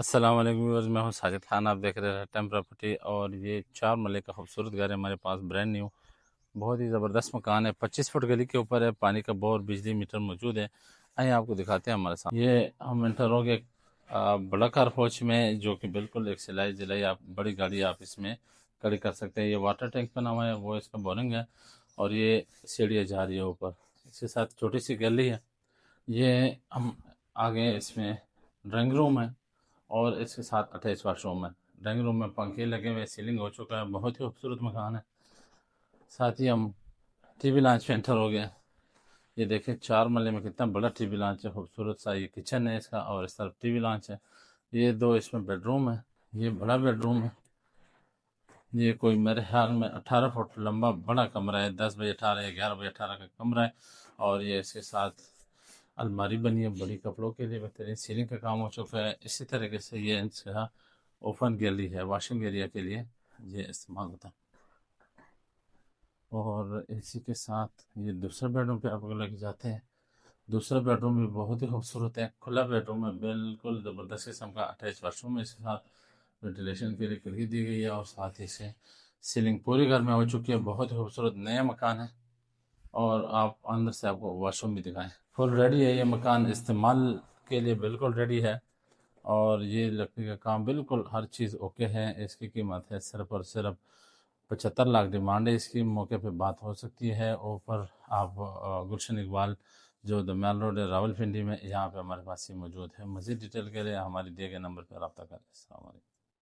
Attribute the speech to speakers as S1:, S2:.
S1: السلام علیکم ویورز، میں ہوں ساجد خان. آپ دیکھ رہے ہیں ٹیم پراپرٹی، اور یہ 4 مرلے کا خوبصورت گھر ہے ہمارے پاس، برینڈ نیو. بہت ہی زبردست مکان ہے، 25 فٹ گلی کے اوپر ہے، پانی کا بور، بجلی میٹر موجود ہے. آئیں آپ کو دکھاتے ہیں ہمارے ساتھ. یہ ہم انٹر ہو گئے بڑا کار پوچھ میں، جو کہ بالکل ایک سلائی جلائی آپ بڑی گاڑی آپ اس میں کھڑی کر سکتے ہیں. یہ واٹر ٹینک بنا ہوا ہے، وہ اس کا بورنگ ہے، اور یہ سیڑھیاں جا رہی ہے اوپر. اس کے ساتھ چھوٹی سی گیلری ہے. یہ ہم آگے اس میں ڈرائنگ روم ہے، اور اس کے ساتھ 28 واش روم ہے. ڈرائنگ روم میں پنکھے لگے ہوئے، سیلنگ ہو چکا ہے، بہت ہی خوبصورت مکان ہے. ساتھ ہی ہم ٹی وی لانچ پہ انٹر ہو گئے. یہ دیکھیں 4 مرلے میں کتنا بڑا ٹی وی لانچ ہے، خوبصورت سا. یہ کچن ہے اس کا، اور اس طرف ٹی وی لانچ ہے. یہ 2 اس میں بیڈ روم ہے. یہ بڑا بیڈ روم ہے. یہ کوئی میرے خیال میں 18 فٹ لمبا بڑا کمرہ ہے، 10x18 یا 11x18 کا کمرہ ہے. اور یہ اس کے ساتھ الماری بنی ہے بڑی کپڑوں کے لیے، بہترین سیلنگ کا کام ہو چکا ہے. اسی طریقے سے یہ اس کا اوپن گیلری ہے، واشنگ ایریا کے لیے یہ استعمال ہوتا ہے. اور اسی کے ساتھ یہ دوسرے بیڈ روم پہ آپ لوگ لے جاتے ہیں. دوسرا بیڈ روم بھی بہت ہی خوبصورت ہے، کھلا بیڈ روم ہے، بالکل زبردست قسم کا 28 واش روم ہے. اس کے ساتھ وینٹیلیشن کے لیے کھڑکی دی گئی ہے، اور ساتھ ہی سے سیلنگ پوری گھر میں ہو چکی ہے. بہت ہی خوبصورت نیا مکان ہے. اور آپ اندر سے آپ کو واش روم بھی دکھائیں. فل ریڈی ہے یہ مکان، استعمال کے لیے بالکل ریڈی ہے. اور یہ لکڑی کا کام بالکل ہر چیز اوکے ہے. اس کی قیمت ہے صرف اور صرف 75 لاکھ ڈیمانڈ ہے. اس کی موقع پہ بات ہو سکتی ہے. اوپر آپ گلشن اقبال جو دمیال روڈ ہے راول پنڈی میں، یہاں پہ ہمارے پاس یہ موجود ہے. مزید ڈیٹیل کے لیے ہماری دیے گئے نمبر پر رابطہ کریں. السلام علیکم.